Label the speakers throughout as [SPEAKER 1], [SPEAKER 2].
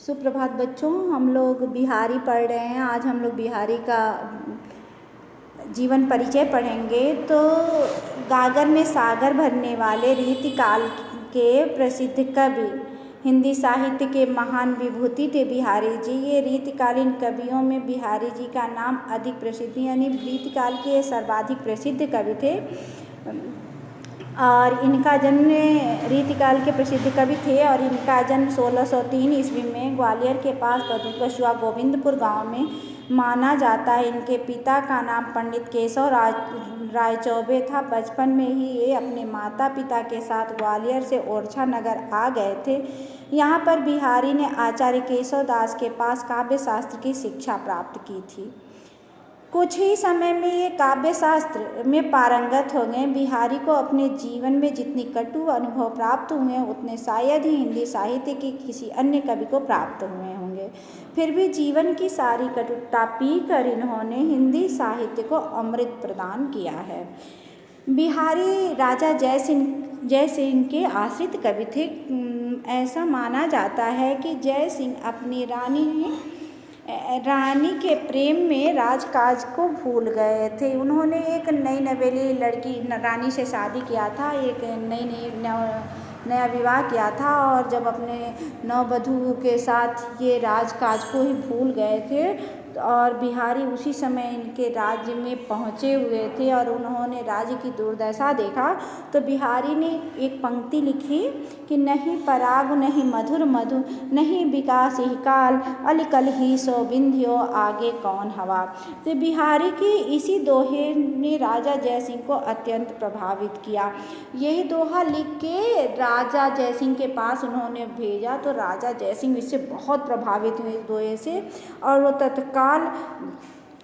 [SPEAKER 1] सुप्रभात बच्चों, हम लोग बिहारी पढ़ रहे हैं। आज हम लोग बिहारी का जीवन परिचय पढ़ेंगे। तो गागर में सागर भरने वाले रीतिकाल के प्रसिद्ध कवि, हिंदी साहित्य के महान विभूति थे बिहारी जी। ये रीतिकालीन कवियों में बिहारी जी का नाम अधिक प्रसिद्ध, यानी रीतिकाल के सर्वाधिक प्रसिद्ध कवि थे। और इनका जन्म रीतिकाल के प्रसिद्ध कवि थे और इनका जन्म 1603 ईस्वी में ग्वालियर के पास कछुआ गोविंदपुर गांव में माना जाता है। इनके पिता का नाम पंडित केशव राय चौबे था। बचपन में ही ये अपने माता पिता के साथ ग्वालियर से ओरछा नगर आ गए थे। यहाँ पर बिहारी ने आचार्य केशव दास के पास काव्य शास्त्र की शिक्षा प्राप्त की थी। कुछ ही समय में ये काव्य शास्त्र में पारंगत हो गए। बिहारी को अपने जीवन में जितनी कटु अनुभव प्राप्त हुए उतने शायद ही हिंदी साहित्य के किसी अन्य कवि को प्राप्त हुए होंगे। फिर भी जीवन की सारी कटुता पी कर इन्होंने हिंदी साहित्य को अमृत प्रदान किया है। बिहारी राजा जय सिंह के आश्रित कवि थे। ऐसा माना जाता है कि जय सिंह अपनी रानी के प्रेम में राजकाज को भूल गए थे। उन्होंने एक नई नवेली लड़की रानी से शादी किया था, एक नया विवाह किया था, और जब अपने नववधू के साथ ये राजकाज को ही भूल गए थे। और बिहारी उसी समय इनके राज्य में पहुँचे हुए थे और उन्होंने राज्य की दुर्दशा देखा तो बिहारी ने एक पंक्ति लिखी कि नहीं पराग नहीं मधुर मधु नहीं विकास ही काल अलिकल ही सो बिंधियो आगे कौन हवा। तो बिहारी की इसी दोहे ने राजा जयसिंह को अत्यंत प्रभावित किया। यही दोहा लिख के राजा जयसिंह के पास उन्होंने भेजा तो राजा जयसिंह इससे बहुत प्रभावित हुए इस दोहे से, और वो तत्काल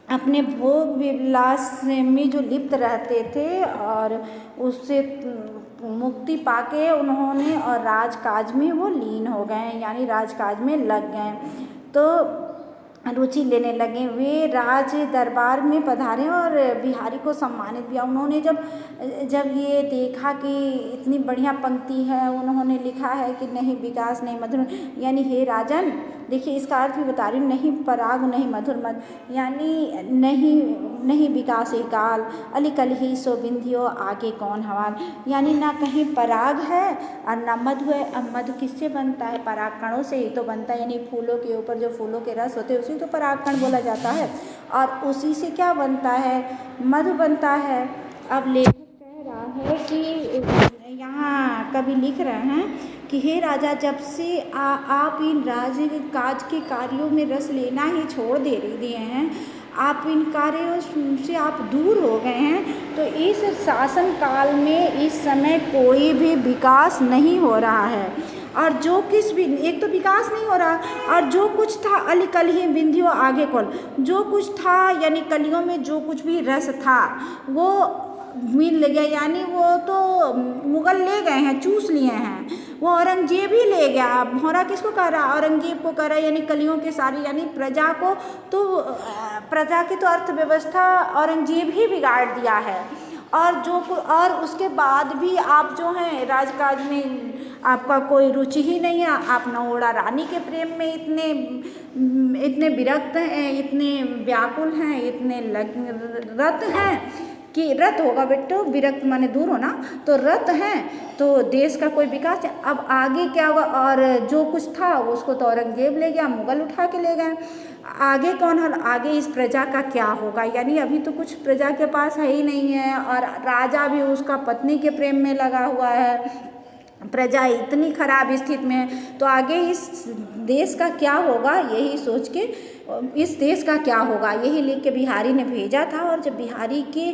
[SPEAKER 1] अपने भोग विलास में जो लिप्त रहते थे और उससे मुक्ति पाके उन्होंने और राजकाज में वो लीन हो गए, यानी राजकाज में लग गए, तो रुचि लेने लगे। वे राज दरबार में पधारे और बिहारी को सम्मानित किया। उन्होंने जब ये देखा कि इतनी बढ़िया पंक्ति है, उन्होंने लिखा है कि नहीं विकास नहीं मधुर, यानी हे राजन, देखिए इसका अर्थ भी बता रही हूँ, नहीं पराग नहीं मधुर मध, यानी नहीं विकास ही काल अलिकल ही सो बिंधियो आगे कौन हवाल, यानी ना कहीं पराग है और ना मधु है। अब मधु किससे बनता है? परागकणों से ही तो बनता है, यानी फूलों के ऊपर जो फूलों के रस होते हैं उसी तो परागकण बोला जाता है, और उसी से क्या बनता है? मधु बनता है। अब लेखक कह रहा है कि यहाँ कवि लिख रहे हैं कि हे राजा, जब से आप इन राज्य काज के कार्यों में रस लेना ही छोड़ दिए हैं, आप इन कार्यों से आप दूर हो गए हैं, तो इस शासन काल में इस समय कोई भी विकास नहीं हो रहा है, और जो किस भी एक तो विकास नहीं हो रहा, और जो कुछ था अलिकल ही बिंधियो आगे कौन, जो कुछ था यानी कलियों में जो कुछ भी रस था वो मिल गया, यानी वो तो मुगल ले गए हैं, चूस लिए हैं, वो औरंगजेब ही ले गया। भौरा किसको कह रहा? औरंगजेब को कह रहा है, यानी कलियों के सारी, यानी प्रजा को, तो प्रजा की तो अर्थव्यवस्था औरंगजेब ही बिगाड़ दिया है। और उसके बाद भी आप जो हैं राजकाज में आपका कोई रुचि ही नहीं है, आप नवोड़ा रानी के प्रेम में इतने विरक्त हैं, इतने व्याकुल हैं, इतने रत हैं कि रत होगा बेटो, विरक्त माने दूर होना, तो रत हैं, तो देश का कोई विकास है। अब आगे क्या होगा? और जो कुछ था उसको तो औरंगजेब ले गया, मुगल उठा के ले गए, आगे कौन है? आगे इस प्रजा का क्या होगा? यानी अभी तो कुछ प्रजा के पास है ही नहीं है, और राजा भी उसका पत्नी के प्रेम में लगा हुआ है, प्रजा इतनी खराब स्थिति में है, तो आगे इस देश का क्या होगा? यही सोच के इस देश का क्या होगा यही लिख के बिहारी ने भेजा था। और जब बिहारी के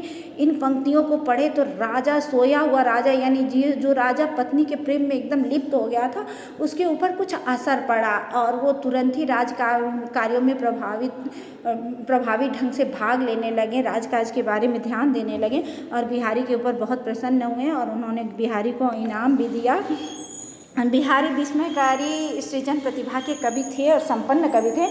[SPEAKER 1] इन पंक्तियों को पढ़े तो राजा, सोया हुआ राजा, यानी जो राजा पत्नी के प्रेम में एकदम लिप्त हो गया था, उसके ऊपर कुछ असर पड़ा और वो तुरंत ही कार्यों में प्रभावी ढंग से भाग लेने लगे, राजकाज के बारे में ध्यान देने लगे, और बिहारी के ऊपर बहुत प्रसन्न हुए और उन्होंने बिहारी को इनाम भी दिया। बिहारी विस्मयकारी सृजन प्रतिभा के कवि थे और संपन्न कवि थे।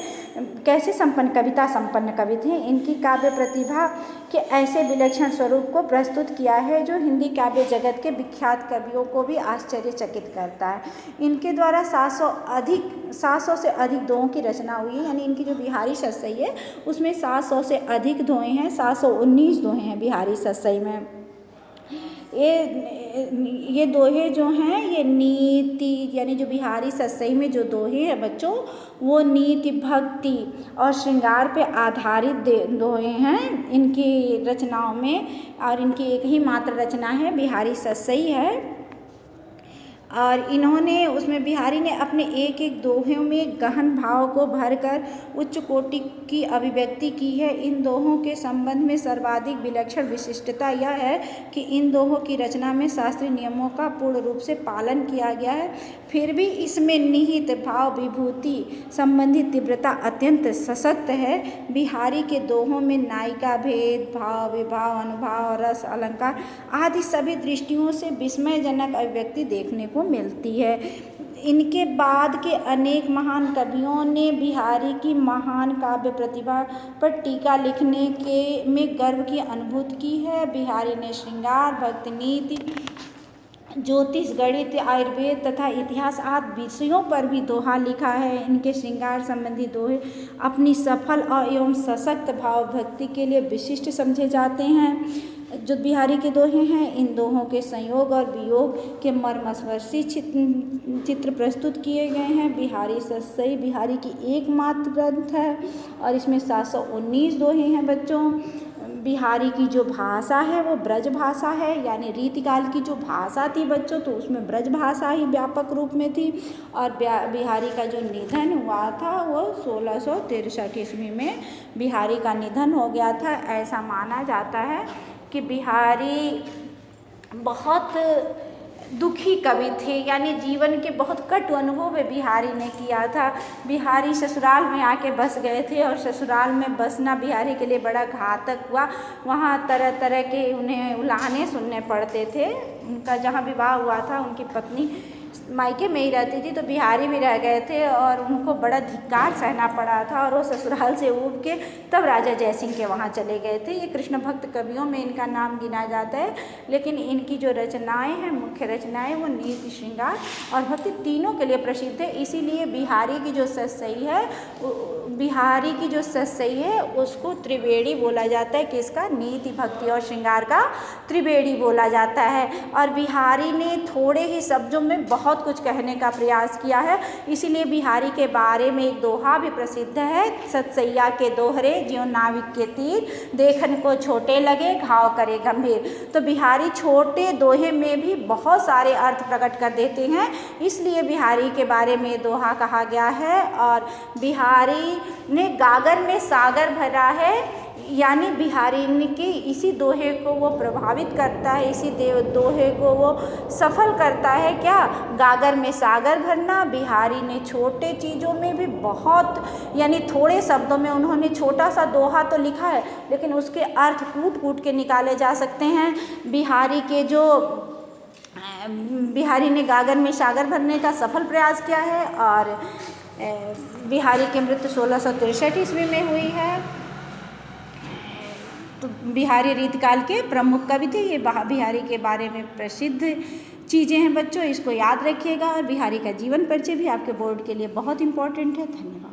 [SPEAKER 1] कैसे संपन्न? कविता संपन्न कवि थे। इनकी काव्य प्रतिभा के ऐसे विलक्षण स्वरूप को प्रस्तुत किया है जो हिंदी काव्य जगत के विख्यात कवियों को भी आश्चर्यचकित करता है। इनके द्वारा 700 से अधिक दोहों की रचना हुई है। यानी इनकी जो बिहारी सतसई है उसमें 700 से अधिक दोहे हैं, 719 दोहे हैं बिहारी सतसई में। ये दोहे जो हैं ये नीति, यानी जो बिहारी सतसई में जो दोहे हैं बच्चों वो नीति, भक्ति और श्रृंगार पे आधारित दोहे हैं इनकी रचनाओं में। और इनकी एक ही मात्र रचना है बिहारी सतसई है। और इन्होंने उसमें बिहारी ने अपने एक एक दोहों में गहन भाव को भरकर उच्च कोटि की अभिव्यक्ति की है। इन दोहों के संबंध में सर्वाधिक विलक्षण विशिष्टता यह है कि इन दोहों की रचना में शास्त्रीय नियमों का पूर्ण रूप से पालन किया गया है, फिर भी इसमें निहित भाव विभूति संबंधी तीव्रता अत्यंत सशक्त है। बिहारी के दोहों में नायिका भेद, भाव, विभाव, अनुभाव, रस, अलंकार आदि सभी दृष्टियों से विस्मयजनक अभिव्यक्ति देखने को मिलती है। इनके बाद के अनेक महान कवियों ने बिहारी की महान काव्य प्रतिभा पर टीका लिखने के में गर्व की अनुभूति की है। बिहारी ने श्रृंगार, भक्ति, नीति, ज्योतिष, गणित, आयुर्वेद तथा इतिहास आदि विषयों पर भी दोहा लिखा है। इनके श्रृंगार संबंधी दोहे अपनी सफल और एवं सशक्त भाव भक्ति के लिए विशिष्ट समझे जाते हैं। जो बिहारी के दोहे हैं इन दोहों के संयोग और वियोग के मर्मस्पर्शी चित्र प्रस्तुत किए गए हैं। बिहारी सतसई बिहारी की एकमात्र ग्रंथ है और इसमें 719 दोहे हैं बच्चों। बिहारी की जो भाषा है वो ब्रज भाषा है, यानी रीतिकाल की जो भाषा थी बच्चों तो उसमें ब्रज भाषा ही व्यापक रूप में थी। और बिहारी का जो निधन हुआ था वो 1663 ईस्वी में बिहारी का निधन हो गया था। ऐसा माना जाता है कि बिहारी बहुत दुखी कवि थे, यानी जीवन के बहुत कटु अनुभव बिहारी ने किया था। बिहारी ससुराल में आके बस गए थे और ससुराल में बसना बिहारी के लिए बड़ा घातक हुआ। वहाँ तरह तरह के उन्हें उलाहने सुनने पड़ते थे। उनका जहाँ विवाह हुआ था उनकी पत्नी मायके में ही रहती थी, तो बिहारी भी रह गए थे और उनको बड़ा धिक्कार सहना पड़ा था और वो ससुराल से ऊब के तब राजा जयसिंह के वहाँ चले गए थे। ये कृष्ण भक्त कवियों में इनका नाम गिना जाता है। लेकिन इनकी जो रचनाएं हैं, मुख्य रचनाएं, वो नीति, श्रृंगार और भक्ति तीनों के लिए प्रसिद्ध है। इसीलिए बिहारी की जो सतसई है उसको त्रिवेणी बोला जाता है। किसका? नीति, भक्ति और श्रृंगार का त्रिवेणी बोला जाता है। और बिहारी ने थोड़े ही शब्दों में बहुत कुछ कहने का प्रयास किया है। इसीलिए बिहारी के बारे में एक दोहा भी प्रसिद्ध है, सतसैया के दोहरे ज्यों नाविक के तीर, देखन को छोटे लगे घाव करे गंभीर। तो बिहारी छोटे दोहे में भी बहुत सारे अर्थ प्रकट कर देते हैं, इसलिए बिहारी के बारे में दोहा कहा गया है। और बिहारी ने गागर में सागर भरा है, यानी बिहारी के इसी दोहे को वो प्रभावित करता है, इसी दोहे को वो सफल करता है। क्या? गागर में सागर भरना। बिहारी ने छोटे चीज़ों में भी बहुत, यानी थोड़े शब्दों में उन्होंने छोटा सा दोहा तो लिखा है लेकिन उसके अर्थ कूट कूट के निकाले जा सकते हैं। बिहारी ने गागर में सागर भरने का सफल प्रयास किया है। और बिहारी की मृत्यु 1663 ईस्वी में हुई है। तो बिहारी रीतिकाल के प्रमुख कवि थे। ये बिहारी के बारे में प्रसिद्ध चीज़ें हैं बच्चों, इसको याद रखिएगा। और बिहारी का जीवन परिचय भी आपके बोर्ड के लिए बहुत इम्पोर्टेंट है। धन्यवाद।